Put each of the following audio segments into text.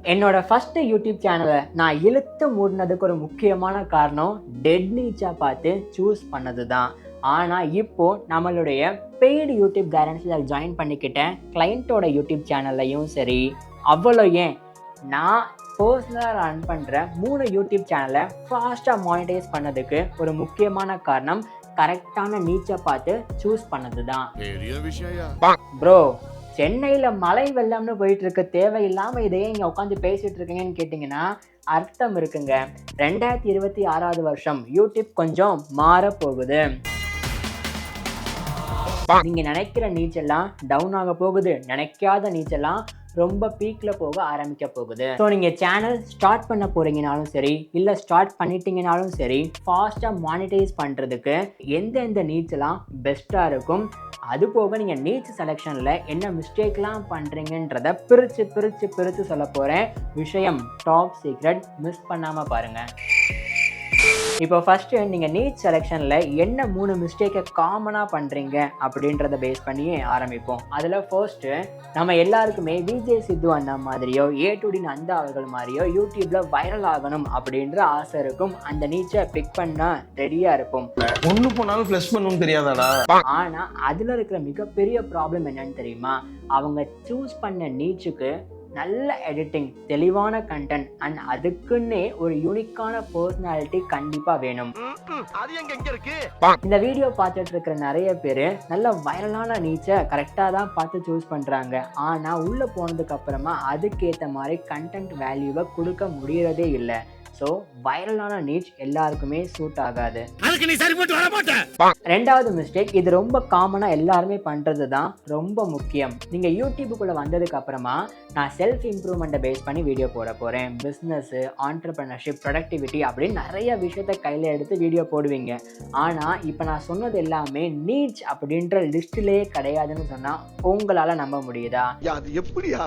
என்னோட first YouTube சேனலை நான் இழுத்து மூடினதுக்கு ஒரு முக்கியமான காரணம் டெட் நீச்சா பார்த்து சூஸ் பண்ணது தான். ஆனால் இப்போ நம்மளுடைய பெய்டு யூடியூப் கைடன்ஸில் ஜாயின் பண்ணிக்கிட்டேன் கிளைண்ட்டோட யூடியூப் சேனல்லையும் சரி. அவ்வளோ ஏன், நான் பர்சனலாக ரன் பண்ணுற 3 யூடியூப் சேனலை ஃபாஸ்ட்டாக மானிட்டைஸ் பண்ணதுக்கு ஒரு முக்கியமான காரணம் கரெக்டான நீச்சை பார்த்து சூஸ் பண்ணது தான். ப்ரோ, சென்னையில் மழை வெள்ளம்னு போயிட்டு இருக்க, தேவையில்லாமல் இதையே இங்கே உட்காந்து பேசிட்டு இருக்கீங்கன்னு கேட்டிங்கன்னா அர்த்தம் இருக்குங்க. 2026 வருஷம் யூடியூப் கொஞ்சம் மாற போகுது. நீங்க நினைக்கிற நீச்சல்லாம் டவுன் ஆக போகுது, நினைக்காத நீச்சல்லாம் ரொம்ப பீக்ல போக ஆரம்பிக்க போகுது. ஸோ நீங்க சேனல் ஸ்டார்ட் பண்ண போறீங்கனாலும் சரி, இல்ல ஸ்டார்ட் பண்ணிட்டீங்கனாலும் சரி, ஃபாஸ்டா மானிட்டைஸ் பண்றதுக்கு எந்தெந்த நீச்சலாம் பெஸ்டா இருக்கும், அது போக நீங்க நீச் செலெக்ஷன்ல என்ன மிஸ்டேக்லாம் பண்றீங்கன்றத பிரிச்சு பிரிச்சு பிரிச்சு சொல்ல போறேன். விஷயம் டாப் சீக்ரெட், மிஸ் பண்ணாம பாருங்க. இப்போ ஃபர்ஸ்ட் நீங்க நீச் செலெக்ஷன்ல என்ன 3 மிஸ்டேக்கை காமனா பண்றீங்க அப்படின்றத பேஸ் பண்ணி ஆரம்பிப்போம். அதுல ஃபர்ஸ்ட், நம்ம எல்லாருக்குமே விஜய் சித்து அண்ணா மாதிரியோ A2D நந்தா அவர்கள் மாதிரியோ யூடியூப்ல வைரல் ஆகணும் அப்படின்ற ஆசை இருக்கும். அந்த நீச்சை பிக் பண்ணா ரெடியா இருப்போம். ஒண்ணு போனாலும் ஃப்ளஷ் பண்ணணும் தெரியாதாடா. ஆனா அதுல இருக்கிற மிகப்பெரிய ப்ராப்ளம் என்னன்னு தெரியுமா? அவங்க சூஸ் பண்ண நீச்சுக்கு நல்ல எடிட்டிங், தெளிவான கண்டென்ட் அண்ட் அதுக்குன்னே ஒரு யூனிக்கான பர்சனாலிட்டி கண்டிப்பா வேணும். இந்த வீடியோ பார்த்துட்டு இருக்கிற நிறைய பேர் நல்ல வைரலான நீச்சை கரெக்டா தான் பார்த்து சூஸ் பண்றாங்க. ஆனா உள்ள போனதுக்கு அப்புறமா அதுக்கேற்ற மாதிரி கண்டென்ட் வேல்யூவை கொடுக்க முடியறதே இல்லை. ஸோ வைரலான நீச் எல்லாருக்குமே சூட் ஆகாது. ரெண்டாவது மிஸ்டேக், இது ரொம்ப காமனாக எல்லாருமே பண்ணுறது தான், ரொம்ப முக்கியம். நீங்கள் யூடியூபுக்குள்ளே வந்ததுக்கு அப்புறமா நான் செல்ஃப் இம்ப்ரூவ்மெண்ட்டை பேஸ் பண்ணி வீடியோ போட போகிறேன், பிஸ்னஸ்ஸு, ஆண்டர்ப்ரனர்ஷிப், ப்ரொடக்டிவிட்டி அப்படின்னு நிறைய விஷயத்த கையில் எடுத்து வீடியோ போடுவீங்க. ஆனால் இப்போ நான் சொன்னது எல்லாமே நீச் அப்படின்ற லிஸ்ட்லேயே கிடையாதுன்னு சொன்னால் உங்களால் நம்ப முடியுதா? எப்படியா?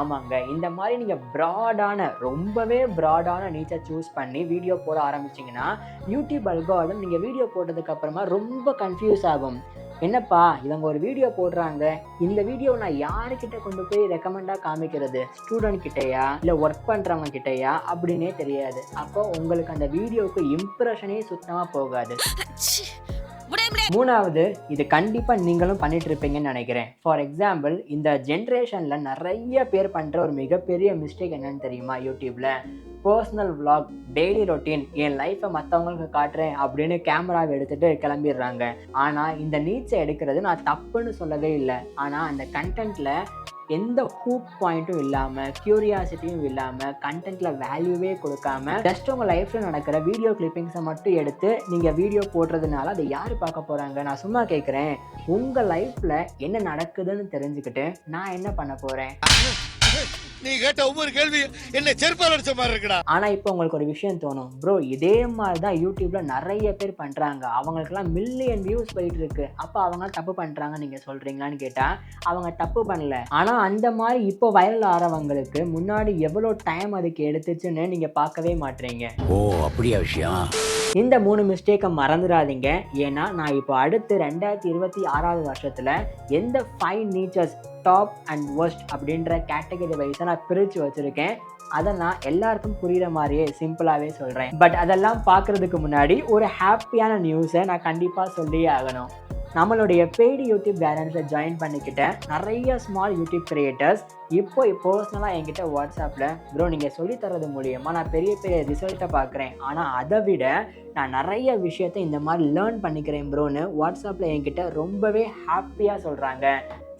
ஆமாங்க, இந்த மாதிரி நீங்கள் ப்ராடான, ரொம்பவே ப்ராடான நீச்சை சூஸ் பண்ணி வீடியோ போட ஆரம்பிச்சிங்கன்னா யூடியூப் அல்காரிதம் நீங்கள் வீடியோ போட்டதுக்கு அப்புறமா ரொம்ப கன்ஃபியூஸ் ஆகும். என்னப்பா இவங்க ஒரு வீடியோ போடுறாங்க, இந்த வீடியோவை நான் யாருக்கிட்ட கொண்டு போய் ரெக்கமெண்டாக காமிக்கிறது, ஸ்டூடெண்ட் கிட்டையா இல்லை ஒர்க் பண்ணுறவங்க கிட்டையா அப்படின்னே தெரியாது. அப்போ உங்களுக்கு அந்த வீடியோவுக்கு இம்ப்ரெஷனே சுத்தமாக போகாது. மூணாவது, இது கண்டிப்பாக நீங்களும் பண்ணிட்டு இருப்பீங்கன்னு நினைக்கிறேன். ஃபார் எக்ஸாம்பிள், இந்த ஜென்ரேஷனில் நிறைய பேர் பண்ணுற ஒரு மிகப்பெரிய மிஸ்டேக் என்னன்னு தெரியுமா? யூடியூப்ல பர்சனல் விளாக், டெய்லி ரொட்டீன், என் லைஃப்பை மற்றவங்களுக்கு காட்டுறேன் அப்படின்னு கேமராவை எடுத்துகிட்டு கிளம்பிடுறாங்க. ஆனால் இந்த நீச்சை எடுக்கிறது நான் தப்புன்னு சொல்லவே இல்லை. ஆனால் அந்த கண்டென்ட்டில் எந்த ஹூக் பாயிண்ட்டும் இல்லாமல், கியூரியாசிட்டியும் இல்லாமல், கண்டென்ட்டில் வேல்யூவே கொடுக்காம ஜஸ்ட் உங்கள் லைஃப்பில் நடக்கிற வீடியோ கிளிப்பிங்ஸை மட்டும் எடுத்து நீங்கள் வீடியோ போடுறதுனால அதை யார் பார்க்க போகிறாங்க? நான் சும்மா கேட்குறேன், உங்கள் லைஃப்பில் என்ன நடக்குதுன்னு தெரிஞ்சுக்கிட்டு நான் என்ன பண்ண போகிறேன்? நீ கேட்ட ஒவ்வொரு கேள்வி என்ன செருப்பால் அடிச்ச மாதிரி இருக்குடா. ஆனா இப்போ உங்களுக்கு ஒரு விஷயம் தோணும், ப்ரோ இதே மாதிரி தான் யூடியூப்ல நிறைய பேர் பண்றாங்க, அவங்களுக்குலாம் மில்லியன் வியூஸ் போயிட்டு இருக்கு, அப்ப அவங்க தப்பு பண்றாங்க நீங்க சொல்றீங்களான்னு கேட்டா அவங்க தப்பு பண்ணல. ஆனா அந்த மாதிரி இப்போ வைரல் ஆறவங்களுக்கு முன்னாடி எவ்வளவு டைம் அதுக்கு எடுத்துச்சுன்னு நீங்க பார்க்கவே மாட்டீங்க. ஓ அப்படியா விஷயம்? இந்த 3 மிஸ்டேக்கை மறந்துடாதீங்க. ஏன்னா நான் இப்போ அடுத்து 2026 வருஷத்துல எந்த 5 நீச்சர்ஸ் டாப் அண்ட் ஒர்ஸ்ட் அப்படின்ற கேட்டகரி வைஸை நான் பிரித்து வச்சுருக்கேன். அதை நான் எல்லாருக்கும் புரிகிற மாதிரியே சிம்பிளாகவே சொல்கிறேன். பட் அதெல்லாம் பார்க்குறதுக்கு முன்னாடி ஒரு ஹாப்பியான நியூஸை நான் கண்டிப்பாக சொல்லியே ஆகணும். நம்மளுடைய பெய்டு யூடியூப் கைடன்ஸில் ஜாயின் பண்ணிக்கிட்ட நிறைய ஸ்மால் யூடியூப் கிரியேட்டர்ஸ் இப்போ பர்சனலாக என்கிட்ட வாட்ஸ்அப்பில், ப்ரோ நீங்கள் சொல்லித்தரது மூலியமாக நான் பெரிய பெரிய ரிசல்ட்டை பார்க்குறேன், ஆனால் அதை விட நான் நிறைய விஷயத்தை இந்த மாதிரி லேர்ன் பண்ணிக்கிறேன் ப்ரோன்னு வாட்ஸ்அப்பில் என்கிட்ட ரொம்பவே ஹாப்பியாக சொல்கிறாங்க.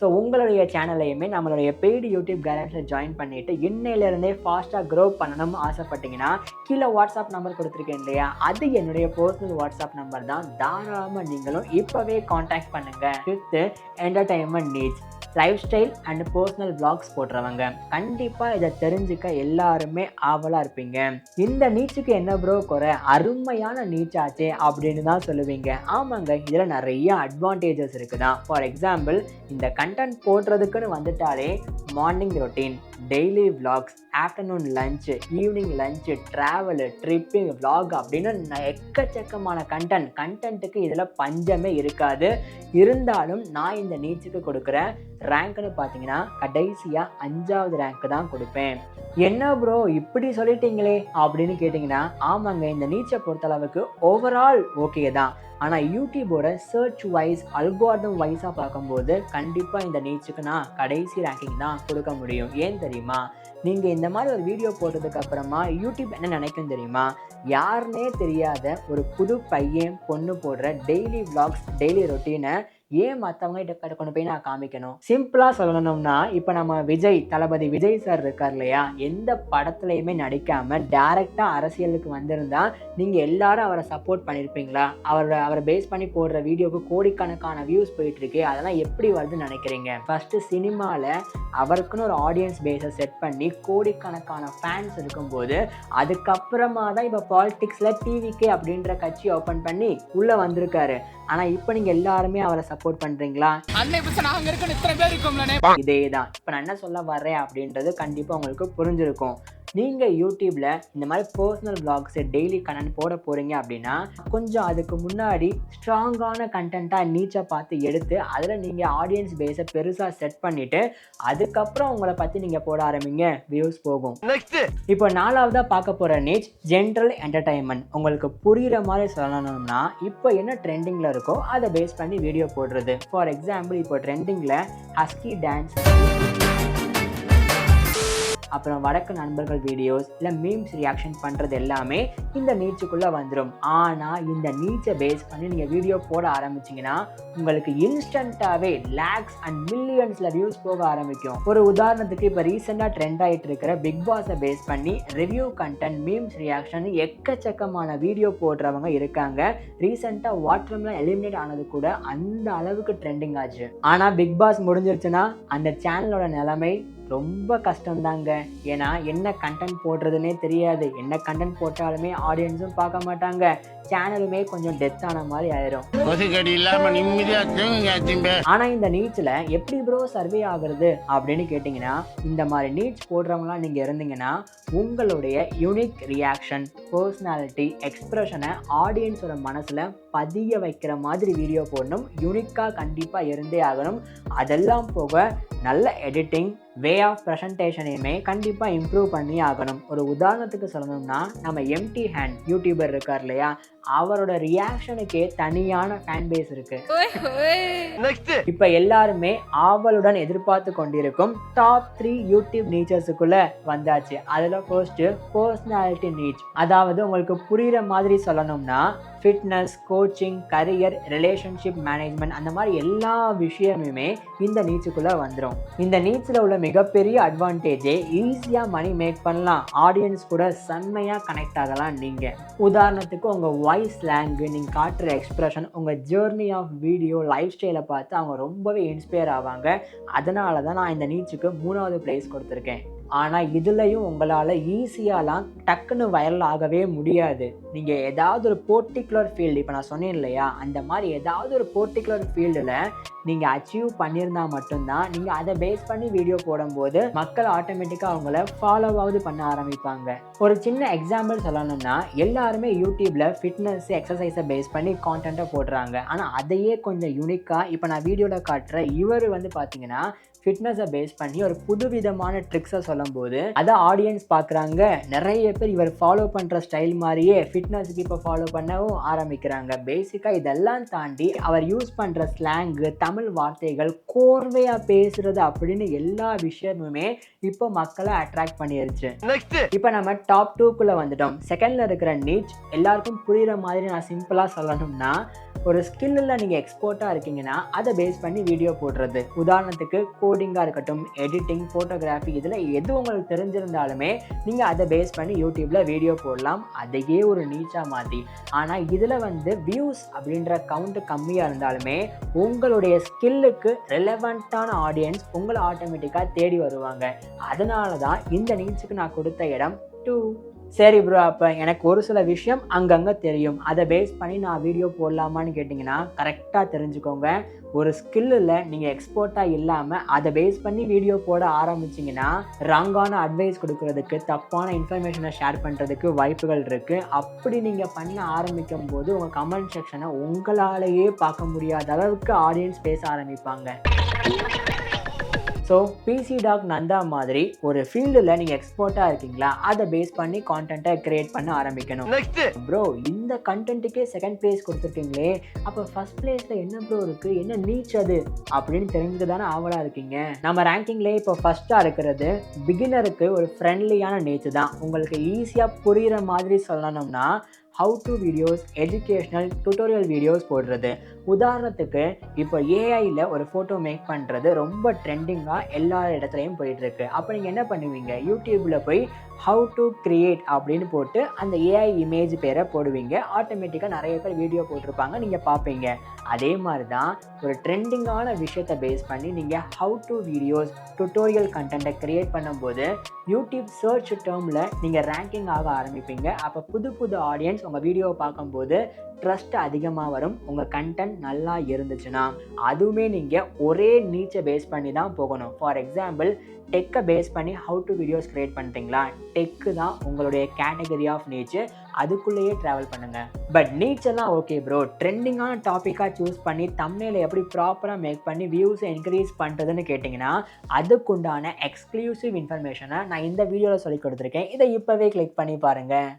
ஸோ உங்களுடைய சேனலையுமே நம்மளுடைய பெய்டு யூடியூப் கைடன்ஸில் ஜாயின் பண்ணிவிட்டு இன்னையிலேருந்தே ஃபாஸ்ட்டாக க்ரோ பண்ணணும்னு ஆசைப்பட்டீங்கன்னா கீழே வாட்ஸ்அப் நம்பர் கொடுத்துருக்கேன் இல்லையா, அது என்னுடைய பர்சனல் வாட்ஸ்அப் நம்பர் தான். தாராளமாக நீங்களும் இப்போவே காண்டாக்ட் பண்ணுங்கள். With entertainment needs, life style and personal vlogs போடுறவங்க கண்டிப்பாக இதை தெரிஞ்சுக்க எல்லாருமே ஆவலாக இருப்பீங்க. இந்த நீச்சுக்கு என்ன ப்ரோ குறை, அருமையான நீச்சாச்சே அப்படின்னு தான் சொல்லுவீங்க. ஆமாங்க, இதில் நிறைய அட்வான்டேஜஸ் இருக்குதான். ஃபார் எக்ஸாம்பிள், இந்த கண்டென்ட் போடுறதுக்குன்னு வந்துட்டாலே morning routine, daily vlogs, afternoon lunch, evening lunch, travel, tripping, vlog அப்படின்னு எக்கச்சக்கமான கண்டென்ட்டுக்கு இதில் பஞ்சமே இருக்காது. இருந்தாலும் நான் இந்த நீச்சுக்கு கொடுக்குற ரேங்க்னு பார்த்தீங்கன்னா கடைசியாக 5வது ரேங்க் தான் கொடுப்பேன். என்ன ப்ரோ இப்படி சொல்லிட்டீங்களே அப்படின்னு கேட்டிங்கன்னா, ஆமாங்க, இந்த நீச்சை பொறுத்தளவுக்கு ஓவரால் ஓகே தான். ஆனால் யூடியூபோட சர்ச் வைஸ் அல்காரிதம் வைஸாக பார்க்கும்போது கண்டிப்பாக இந்த நீச்சுக்கு நான் கடைசி ரேங்கிங் தான் கொடுக்க முடியும். ஏன் தெரியுமா? நீங்கள் இந்த மாதிரி ஒரு வீடியோ போட்டதுக்கு அப்புறமா யூடியூப் என்ன நினைக்கும் தெரியுமா? யாருன்னே தெரியாத ஒரு புது பையன் பொண்ணு போடுற டெய்லி vlogs, டெய்லி ரொட்டீனை ஏன் மற்றவங்க கிட்ட கொண்டு போய் நான் காமிக்கணும்? சிம்பிளாக சொல்லணும்னா, இப்போ நம்ம தளபதி விஜய் சார் இருக்கார் இல்லையா, எந்த படத்துலையுமே நடிக்காமல் டைரெக்டாக அரசியலுக்கு வந்திருந்தா நீங்கள் எல்லாரும் அவரை சப்போர்ட் பண்ணியிருப்பீங்களா? அவரை பேஸ் பண்ணி போடுற வீடியோவுக்கு கோடிக்கணக்கான வியூஸ் போயிட்டுருக்கு. அதெல்லாம் எப்படி வருதுன்னு நினைக்கிறீங்க? ஃபஸ்ட்டு சினிமாவில் அவருக்குன்னு ஒரு ஆடியன்ஸ் பேஸை செட் பண்ணி கோடிக்கணக்கான ஃபேன்ஸ் இருக்கும்போது அதுக்கப்புறமா தான் இப்போ பாலிடிக்ஸில் டிவிகே அப்படின்ற கட்சி ஓப்பன் பண்ணி உள்ளே வந்திருக்காரு. ஆனால் இப்போ நீங்கள் எல்லாருமே அவரை சப்போர்ட் பண்ணுறீங்களா? இதே தான் இப்போ நான் என்ன சொல்ல வர்றேன் அப்படின்றது கண்டிப்பாக உங்களுக்கு புரிஞ்சிருக்கும். நீங்கள் யூடியூப்பில் இந்த மாதிரி பர்சனல் vlogs டெய்லி கண்டென்ட் போட போகிறீங்க அப்படின்னா கொஞ்சம் அதுக்கு முன்னாடி ஸ்ட்ராங்கான கண்டென்ட்டாக நீச்சை பார்த்து எடுத்து அதில் நீங்கள் ஆடியன்ஸ் பேஸை பெருசாக செட் பண்ணிவிட்டு அதுக்கப்புறம் உங்களை பற்றி நீங்கள் போட ஆரம்பிங்க, வியூஸ் போகும். இப்போ 4வதாக பார்க்க போகிற நீச் ஜென்ரல் என்டர்டைன்மெண்ட். உங்களுக்கு புரிகிற மாதிரி சொல்லணும்னா இப்போ என்ன ட்ரெண்டிங்கில் இருக்கோ அதை பேஸ் பண்ணி வீடியோ போடுறது. ஃபார் எக்ஸாம்பிள், இப்போ ட்ரெண்டிங்கில் ஹஸ்கி டான்ஸ், அப்புறம் வடக்கு நண்பர்கள் வீடியோஸ், இல்லை மீம்ஸ் ரியாக்ஷன் பண்ணுறது எல்லாமே இந்த நீச்சுக்குள்ளே வந்துடும். ஆனால் இந்த நீச்சை பேஸ் பண்ணி நீங்கள் வீடியோ போட ஆரம்பிச்சிங்கன்னா உங்களுக்கு இன்ஸ்டண்ட்டாகவே லேக்ஸ் அண்ட் மில்லியன்ஸில் வியூஸ் போக ஆரம்பிக்கும். ஒரு உதாரணத்துக்கு இப்போ ரீசெண்டாக ட்ரெண்ட் ஆகிட்டு இருக்கிற பிக் பாஸை பேஸ் பண்ணி ரிவ்யூ கண்டென்ட், மீம்ஸ் ரியாக்ஷன் எக்கச்சக்கமான வீடியோ போடுறவங்க இருக்காங்க. ரீசெண்டாக வாட்டர்மெலன் எலிமினேட் ஆனது கூட அந்த அளவுக்கு ட்ரெண்டிங் ஆச்சு. ஆனால் பிக் பாஸ் முடிஞ்சிருச்சுன்னா அந்த சேனலோட நிலைமை ரொம்ப கஷ்டம்தாங்க. ஏன்னா என்ன கண்டென்ட் போடுறதுனே தெரியாது. என்ன கண்டென்ட் போட்டாலுமே ஆடியன்ஸும் பார்க்க மாட்டாங்க, சேனலுமே கொஞ்சம் டெத் ஆன மாதிரி ஆயிரும். ஆனா இந்த நீச்ல எப்படி ப்ரோ சர்வே ஆகுறது அப்படின்னு கேட்டீங்கன்னா, இந்த மாதிரி நீச் போடுறவங்களாம் நீங்க இருந்தீங்கன்னா உங்களுடைய யூனிக் ரியாக்ஷன், பர்சனாலிட்டி, எக்ஸ்பிரஷனை ஆடியன்ஸோட மனசுல பதிய வைக்கிற மாதிரி வீடியோ போடணும். யூனிக்கா கண்டிப்பா இருந்தே ஆகணும். அதெல்லாம் போக நல்ல எடிட்டிங், வே ஆஃப் ப்ரெசன்டேஷனையுமே கண்டிப்பாக இம்ப்ரூவ் பண்ணி ஆகணும். ஒரு உதாரணத்துக்கு சொல்லணும்னா, நம்ம எம்டி ஹேண்ட் யூடியூபர் இருக்கார் இல்லையா, அவரோட ரியாக்ஷனுக்கே தனியான ஃபேன் பேஸ் இருக்கு. இப்போ எல்லாருமே ஆவலுடன் எதிர்பார்த்து கொண்டிருக்கும் டாப் 3 யூடியூப் நீச்சர்ஸுக்குள்ள வந்தாச்சு. அதில் ஃபர்ஸ்ட் பர்சனாலிட்டி நீச். அதாவது உங்களுக்கு புரிகிற மாதிரி சொல்லணும்னா fitness, coaching, career, relationship management, அந்த மாதிரி எல்லா விஷயமுமே இந்த நீச்சுக்குள்ளே வந்துடும். இந்த நீச்சில் உள்ள மிகப்பெரிய அட்வான்டேஜே ஈஸியாக மணி மேக் பண்ணலாம். ஆடியன்ஸ் கூட செம்மையாக கனெக்ட் ஆகலாம். நீங்கள் உதாரணத்துக்கு உங்கள் வாய்ஸ் ஸ்லாங்கு, நீங்கள் காட்டுற எக்ஸ்பிரஷன், உங்கள் ஜேர்னி ஆஃப் வீடியோ, லைஃப் ஸ்டைலை பார்த்து அவங்க ரொம்பவே இன்ஸ்பயர் ஆவாங்க. அதனால தான் நான் இந்த நீச்சுக்கு 3வது பிளேஸ் கொடுத்துருக்கேன். ஆனால் இதுலையும் உங்களால் ஈஸியாலாம் டக்குன்னு வைரல் ஆகவே முடியாது. நீங்கள் ஏதாவது ஒரு பர்டிகுலர் ஃபீல்டு, இப்போ நான் சொன்னேன் இல்லையா, அந்த மாதிரி ஏதாவது ஒரு பர்டிகுலர் ஃபீல்டில் நீங்கள் அச்சீவ் பண்ணியிருந்தால் மட்டும்தான் நீங்கள் அதை பேஸ் பண்ணி வீடியோ போடும்போது மக்கள் ஆட்டோமேட்டிக்காக அவங்கள ஃபாலோவாவது பண்ண ஆரம்பிப்பாங்க. ஒரு சின்ன எக்ஸாம்பிள் சொல்லணும்னா, எல்லாருமே யூடியூப்பில் ஃபிட்னஸ், எக்ஸசைஸை பேஸ் பண்ணி கான்டென்ட்டை போடுறாங்க. ஆனால் அதையே கொஞ்சம் யூனிக்காக இப்போ நான் வீடியோவில் காட்டுற இவர் பார்த்தீங்கன்னா ஃபிட்னஸை பேஸ் பண்ணி ஒரு புதுவிதமான ட்ரிக்ஸை சொல்லும்போது அதை ஆடியன்ஸ் பார்க்குறாங்க. நிறைய பேர் இவர் ஃபாலோ பண்ணுற ஸ்டைல் மாதிரியே ஃபிட்னஸுக்கு இப்போ ஃபாலோ பண்ணவும் ஆரம்பிக்கிறாங்க. பேசிக்காக இதெல்லாம் தாண்டி அவர் யூஸ் பண்ணுற ஸ்லாங்கு, தமிழ் வார்த்தைகள், கோர்வையாக பேசுறது அப்படின்னு எல்லா விஷயமுமே இப்போ மக்களை அட்ராக்ட் பண்ணிருச்சு. இப்போ நம்ம டாப் 2க்குள்ளே வந்துட்டோம். செகண்டில் இருக்கிற நீச் எல்லாருக்கும் புரிகிற மாதிரி நான் சிம்பிளாக சொல்லணும்னா, ஒரு ஸ்கில்லில் நீங்கள் எக்ஸ்போர்ட்டாக இருக்கீங்கன்னா அதை பேஸ் பண்ணி வீடியோ போடுறது. உதாரணத்துக்கு கோடிங்காக இருக்கட்டும், எடிட்டிங், ஃபோட்டோகிராஃபி, இதில் எது உங்களுக்கு தெரிஞ்சிருந்தாலுமே நீங்கள் அதை பேஸ் பண்ணி யூடியூப்பில் வீடியோ போடலாம், அதையே ஒரு நீச்சாக மாற்றி. ஆனால் இதில் வியூஸ் அப்படின்ற கவுண்ட் கம்மியாக இருந்தாலுமே உங்களுடைய ஸ்கில்லுக்கு ரெலவெண்ட்டான ஆடியன்ஸ் உங்களை ஆட்டோமேட்டிக்காக தேடி வருவாங்க. அதனால தான் இந்த நீச்சுக்கு நான் கொடுத்த இடம் 2. சரி ப்ரோ, அப்போ எனக்கு ஒரு சில விஷயம் அங்கங்கே தெரியும், அதை பேஸ் பண்ணி நான் வீடியோ போடலாமான்னு கேட்டிங்கன்னா கரெக்டாக தெரிஞ்சுக்கோங்க. ஒரு ஸ்கில்லில் நீங்கள் எக்ஸ்போர்ட்டாக இல்லாமல் அதை பேஸ் பண்ணி வீடியோ போட ஆரம்பிச்சிங்கன்னா ராங்கான அட்வைஸ் கொடுக்கறதுக்கு, தப்பான இன்ஃபர்மேஷனை ஷேர் பண்ணுறதுக்கு வாய்ப்புகள் இருக்குது. அப்படி நீங்கள் பண்ண ஆரம்பிக்கும் போது உங்கள் கமெண்ட் செக்ஷனை உங்களாலேயே பார்க்க முடியாத அளவுக்கு ஆடியன்ஸ் பேச ஆரம்பிப்பாங்க. ஸோ பிசி டாக் நந்தா மாதிரி ஒரு ஃபீல்டில் நீங்கள் எக்ஸ்போர்ட்டாக இருக்கீங்களா, அதை பேஸ் பண்ணி கான்டென்ட்டை கிரியேட் பண்ண ஆரம்பிக்கணும். ப்ரோ, இந்த கண்டென்ட்டுக்கே செகண்ட் பிளேஸ் கொடுத்துருக்கீங்களே, அப்போ ஃபர்ஸ்ட் பிளேஸில் என்ன ப்ரோ இருக்குது, என்ன நீச் அது அப்படின்னு தெரிஞ்சுட்டு தானே ஆவலாக இருக்கீங்க. நம்ம ரேங்கிங்லேயே இப்போ ஃபஸ்ட்டாக இருக்கிறது பிகினருக்கு ஒரு ஃப்ரெண்ட்லியான நீச் தான். உங்களுக்கு ஈஸியாக புரிகிற மாதிரி சொல்லணும்னா how to videos, educational tutorial videos போடுறது. உதாரணத்துக்கு இப்போ ஏஐயில் ஒரு ஃபோட்டோ மேக் பண்ணுறது ரொம்ப ட்ரெண்டிங்காக எல்லா இடத்துலையும் போயிட்டுருக்கு. அப்போ நீங்கள் என்ன பண்ணுவீங்க, யூடியூப்பில் போய் ஹவு டு கிரியேட் அப்படின்னு போட்டு அந்த ஏஐ இமேஜ் பேரை போடுவீங்க. ஆட்டோமேட்டிக்காக நிறைய பேர் வீடியோ போட்டிருப்பாங்க, நீங்கள் பார்ப்பீங்க. அதே மாதிரி தான் ஒரு ட்ரெண்டிங்கான விஷயத்தை பேஸ் பண்ணி நீங்கள் ஹவு டு வீடியோஸ், டுட்டோரியல் கண்டென்ட்டை க்ரியேட் பண்ணும்போது யூடியூப் சர்ச் டேர்மில் நீங்கள் ரேங்கிங் ஆக ஆரம்பிப்பீங்க. அப்போ புது புது ஆடியன்ஸ் உங்கள் வீடியோவை பார்க்கும்போது ட்ரஸ்ட் அதிகமாக வரும். உங்கள் கண்டென்ட் நல்லா இருந்துச்சுன்னா அதுவுமே நீங்கள் ஒரே நீச்சை பேஸ் பண்ணி தான் போகணும். ஃபார் எக்ஸாம்பிள், டெக்கை பேஸ் பண்ணி ஹவு டு வீடியோஸ் க்ரியேட் பண்ணிட்டீங்களா, டெக்கு தான் உங்களுடைய கேட்டகரி ஆஃப் நீச்சு, அதுக்குள்ளேயே ட்ராவல் பண்ணுங்கள். பட் நீச்செல்லாம் ஓகே ப்ரோ, ட்ரெண்டிங்கான டாப்பிக்காக சூஸ் பண்ணி தம்ப்நெயிலை எப்படி ப்ராப்பராக மேக் பண்ணி வியூஸை இன்க்ரீஸ் பண்ணுறதுன்னு கேட்டிங்கன்னா அதுக்குண்டான எக்ஸ்க்ளூசிவ் இன்ஃபர்மேஷனை நான் இந்த வீடியோவில் சொல்லி கொடுத்துருக்கேன். இதை இப்போவே கிளிக் பண்ணி பாருங்கள்.